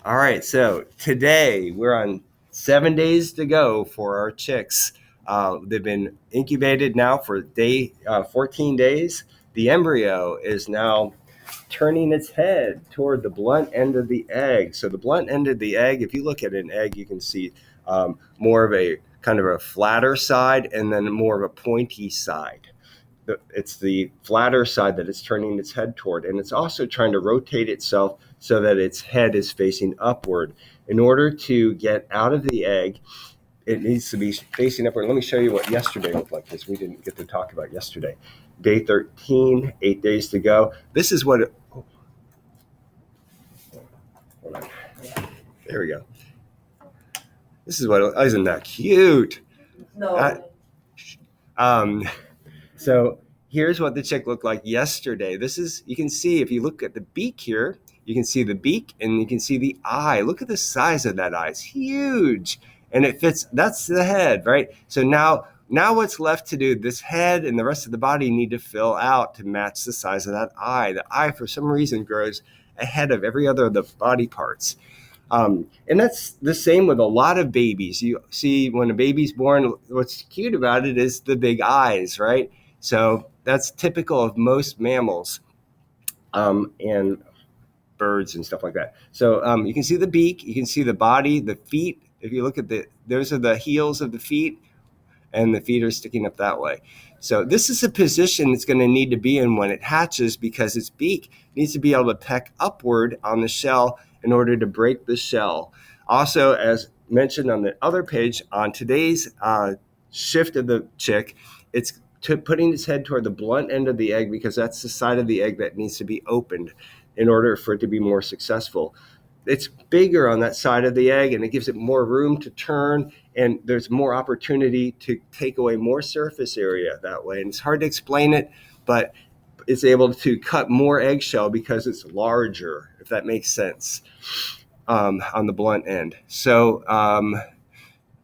All right, so today we're on 7 days to go for our chicks. They've been incubated now for 14 days. The embryo is now turning its head toward the blunt end of the egg. So the blunt end of the egg, if you look at an egg, you can see more of a kind of a flatter side and then more of a pointy side. It's the flatter side that it's turning its head toward, and it's also trying to rotate itself so that its head is facing upward. In order to get out of the egg, it needs to be facing upward. Let me show you what yesterday looked like, because we didn't get to talk about yesterday. Day 13, 8 days to go. This is what hold on. There we go. This is what, isn't that cute? No. So here's what the chick looked like yesterday. You can see, if you look at the beak here, you can see the beak and you can see the eye. Look at the size of that eye. It's huge. And it fits, that's the head, right? So now what's left to do, this head and the rest of the body need to fill out to match the size of that eye. The eye, for some reason, grows ahead of every other of the body parts. And that's the same with a lot of babies. You see, when a baby's born, what's cute about it is the big eyes, right? So that's typical of most mammals and birds and stuff like that. So you can see the beak, you can see the body, the feet. If you look at those are the heels of the feet, and the feet are sticking up that way. So this is a position it's going to need to be in when it hatches, because its beak needs to be able to peck upward on the shell in order to break the shell. Also, as mentioned on the other page, on today's shift of the chick, it's putting its head toward the blunt end of the egg, because that's the side of the egg that needs to be opened in order for it to be more successful. It's bigger on that side of the egg, and it gives it more room to turn, and there's more opportunity to take away more surface area that way. And it's hard to explain it, but it's able to cut more eggshell because it's larger, if that makes sense, on the blunt end. So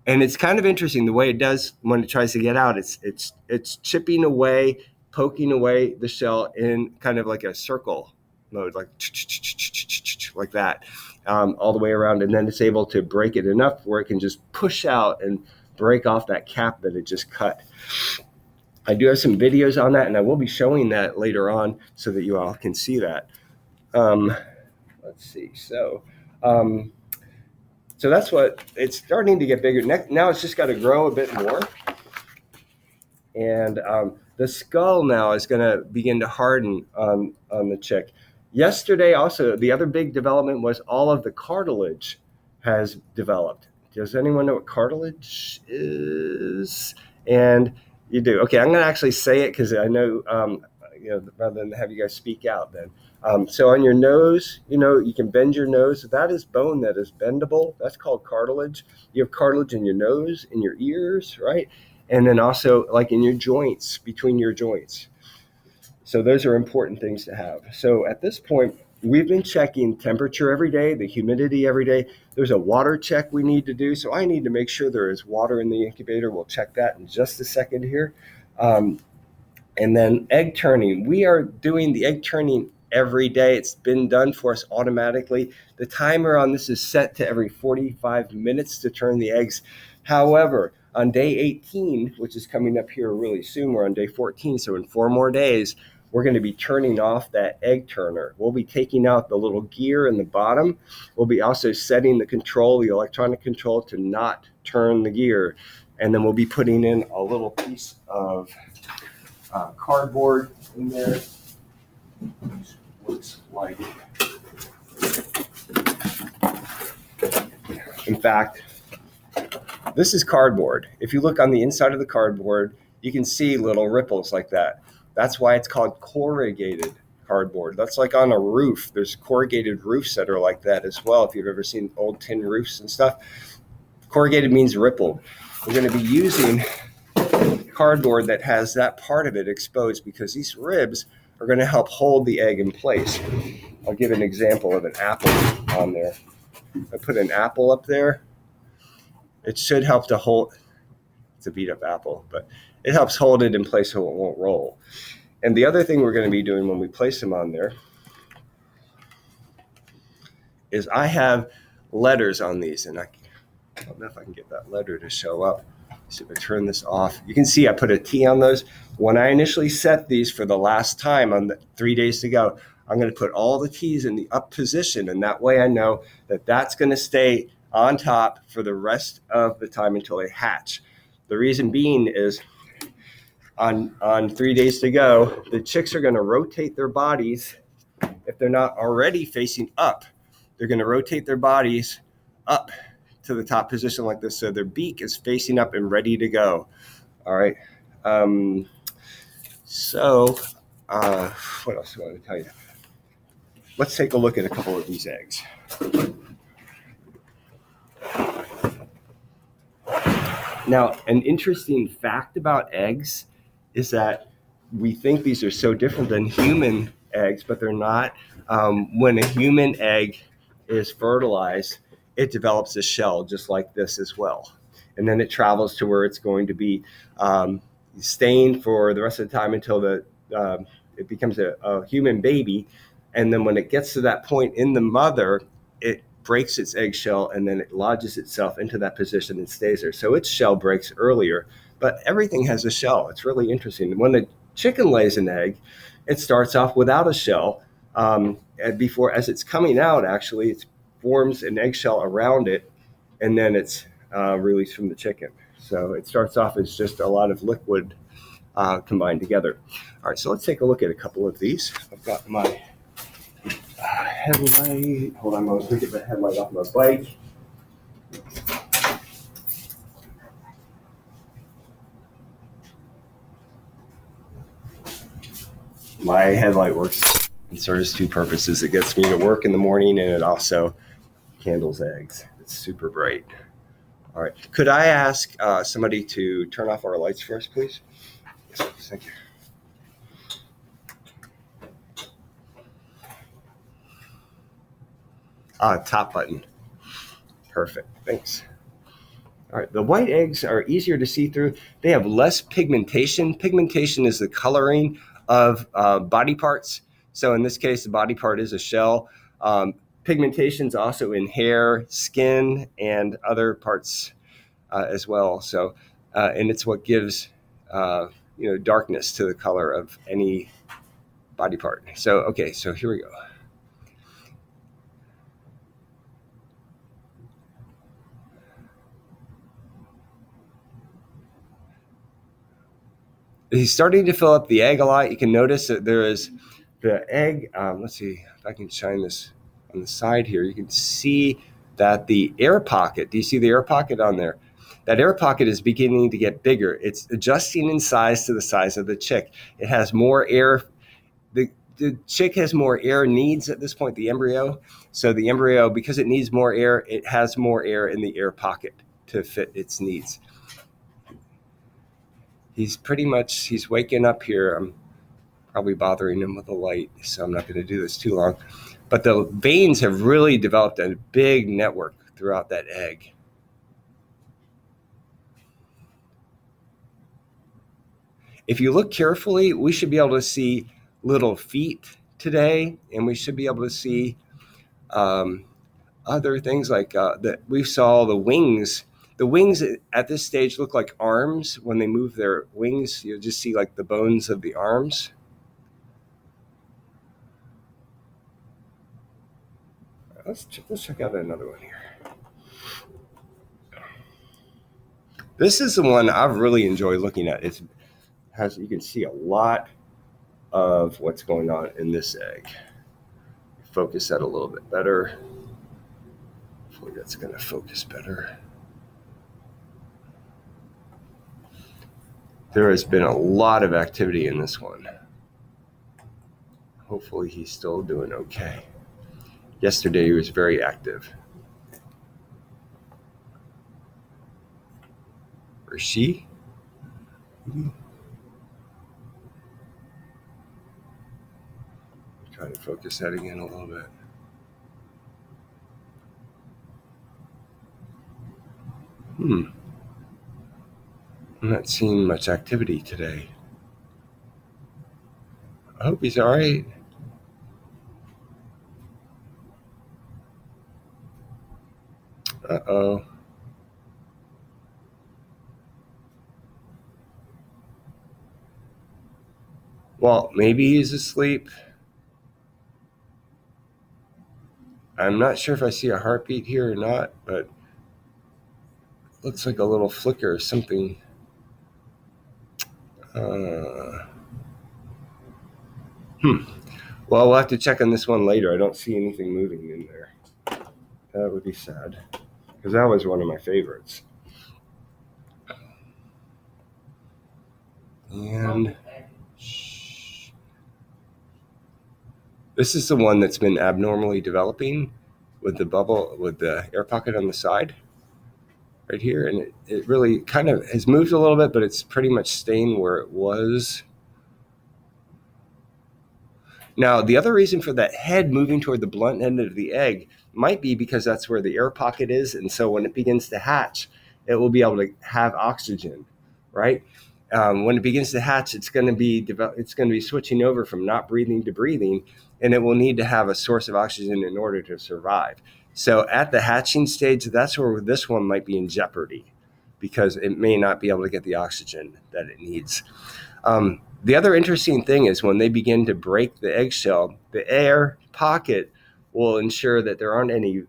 and it's kind of interesting the way it does when it tries to get out. It's chipping away, poking away the shell in kind of like a circle mode, like that, all the way around. And then it's able to break it enough where it can just push out and break off that cap that it just cut. I do have some videos on that, and I will be showing that later on so that you all can see that. Let's see. So that's what it's starting to get bigger. Now it's just got to grow a bit more. And the skull now is going to begin to harden on the chick. Yesterday, also, the other big development was all of the cartilage has developed. Does anyone know what cartilage is? And you do. Okay, I'm going to actually say it because I know, rather than have you guys speak out then. So on your nose, you can bend your nose. That is bone that is bendable. That's called cartilage. You have cartilage in your nose, in your ears, right? And then also like in your joints, between your joints. So those are important things to have. So at this point, we've been checking temperature every day, the humidity every day. There's a water check we need to do. So I need to make sure there is water in the incubator. We'll check that in just a second here. And then egg turning. We are doing the egg turning every day. It's been done for us automatically. The timer on this is set to every 45 minutes to turn the eggs. However, on day 18, which is coming up here really soon, we're on day 14, so in 4 more days, we're going to be turning off that egg turner. We'll be taking out the little gear in the bottom. We'll be also setting the electronic control to not turn the gear. And then we'll be putting in a little piece of cardboard in there. Looks like, in fact, this is cardboard. If you look on the inside of the cardboard, you can see little ripples like that. That's why it's called corrugated cardboard. That's like on a roof. There's corrugated roofs that are like that as well. If you've ever seen old tin roofs and stuff, corrugated means rippled. We're going to be using cardboard that has that part of it exposed, because these ribs are going to help hold the egg in place. I'll give an example of an apple on there. I put an apple up there. It should help to hold. It's a beat up apple, but it helps hold it in place so it won't roll. And the other thing we're going to be doing when we place them on there is I have letters on these, and I don't know if I can get that letter to show up. So if I turn this off, you can see I put a T on those. When I initially set these for the last time on the 3 days to go, I'm going to put all the T's in the up position, and that way I know that that's going to stay on top for the rest of the time until they hatch. The reason being is on 3 days to go, the chicks are going to rotate their bodies. If they're not already facing up, they're going to rotate their bodies up to the top position like this, so their beak is facing up and ready to go. All right. So what else do I want to tell you? Let's take a look at a couple of these eggs. Now, an interesting fact about eggs is that we think these are so different than human eggs, but they're not. When a human egg is fertilized, it develops a shell just like this as well. And then it travels to where it's going to be staying for the rest of the time until it becomes a human baby. And then when it gets to that point in the mother, it breaks its eggshell and then it lodges itself into that position and stays there. So its shell breaks earlier, but everything has a shell. It's really interesting. When the chicken lays an egg, it starts off without a shell. And before, as it's coming out, actually, it forms an eggshell around it, and then it's released from the chicken. So it starts off as just a lot of liquid combined together. All right, so let's take a look at a couple of these. I've got my headlight. Hold on, I'm going to get the headlight off my bike. My headlight works. It serves two purposes. It gets me to work in the morning, and it also handles eggs. It's super bright. All right. Could I ask somebody to turn off our lights for us, please? Yes, thank you. Top button. Perfect. Thanks. All right. The white eggs are easier to see through. They have less pigmentation. Pigmentation is the coloring of body parts. So in this case, the body part is a shell. Pigmentation is also in hair, skin, and other parts as well. So, and it's what gives darkness to the color of any body part. So, okay, so here we go. He's starting to fill up the egg a lot. You can notice that there is the egg. Let's see if I can shine this on the side here. You can see that the air pocket, do you see the air pocket on there? That air pocket is beginning to get bigger. It's adjusting in size to the size of the chick. It has more air. The chick has more air needs at this point, the embryo. So the embryo, because it needs more air, it has more air in the air pocket to fit its needs. He's waking up here. I'm probably bothering him with the light, so I'm not going to do this too long. But the veins have really developed a big network throughout that egg. If you look carefully, we should be able to see little feet today, and we should be able to see other things like that. We saw the wings. The wings at this stage look like arms. When they move their wings, you'll just see like the bones of the arms. Let's check out another one here. This is the one I've really enjoyed looking at. You can see a lot of what's going on in this egg. Focus that a little bit better. Hopefully that's going to focus better. There has been a lot of activity in this one. Hopefully he's still doing okay. Yesterday he was very active. Or she? Try to focus that again a little bit. I'm not seeing much activity today. I hope he's all right. Uh-oh. Well, maybe he's asleep. I'm not sure if I see a heartbeat here or not, but it looks like a little flicker or something. Uh, Well, we'll have to check on this one later. I don't see anything moving in there. That would be sad, because that was one of my favorites. And this is the one that's been abnormally developing with the bubble, with the air pocket on the side right here. And it really kind of has moved a little bit, but it's pretty much staying where it was. Now, the other reason for that head moving toward the blunt end of the egg might be because that's where the air pocket is. And so when it begins to hatch, it will be able to have oxygen, right? When it begins to hatch, it's going to be switching over from not breathing to breathing, and it will need to have a source of oxygen in order to survive. So at the hatching stage, that's where this one might be in jeopardy, because it may not be able to get the oxygen that it needs. The other interesting thing is when they begin to break the eggshell, the air pocket will ensure that there aren't any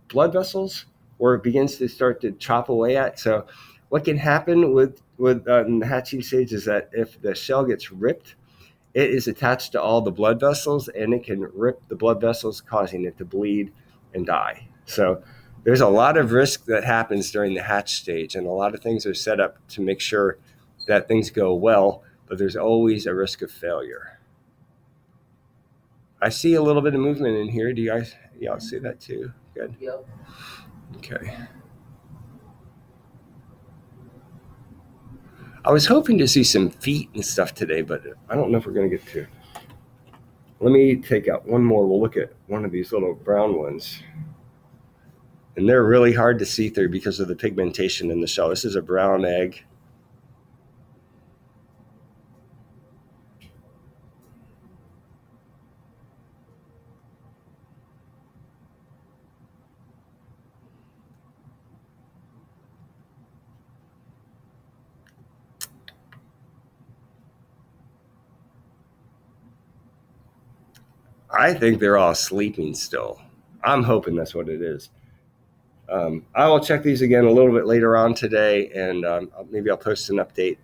blood vessels where it begins to start to chop away at. So what can happen with in the hatching stage is that if the shell gets ripped, it is attached to all the blood vessels, and it can rip the blood vessels, causing it to bleed and die. So there's a lot of risk that happens during the hatch stage, and a lot of things are set up to make sure that things go well, but there's always a risk of failure. I see a little bit of movement in here. Do y'all see that too? Good. Yep. Okay. I was hoping to see some feet and stuff today, but I don't know if we're going to get to. Let me take out one more. We'll look at one of these little brown ones. And they're really hard to see through because of the pigmentation in the shell. This is a brown egg. I think they're all sleeping still. I'm hoping that's what it is. I will check these again a little bit later on today, and maybe I'll post an update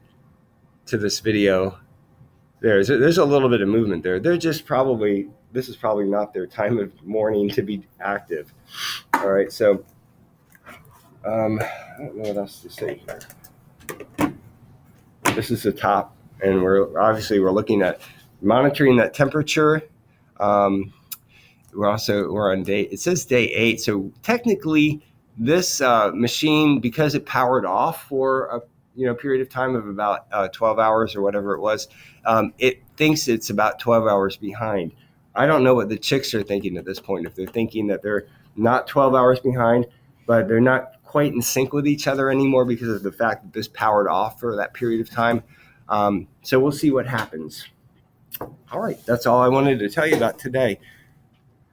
to this video. There's a little bit of movement there. They're just probably, this is probably not their time of morning to be active. All right, so I don't know what else to say here. This is the top, and we're looking at monitoring that temperature. We're on day, it says day 8. So technically this machine, because it powered off for a period of time of about 12 hours or whatever it was, it thinks it's about 12 hours behind. I don't know what the chicks are thinking at this point, if they're thinking that they're not 12 hours behind, but they're not quite in sync with each other anymore because of the fact that this powered off for that period of time. So we'll see what happens. All right, that's all I wanted to tell you about today.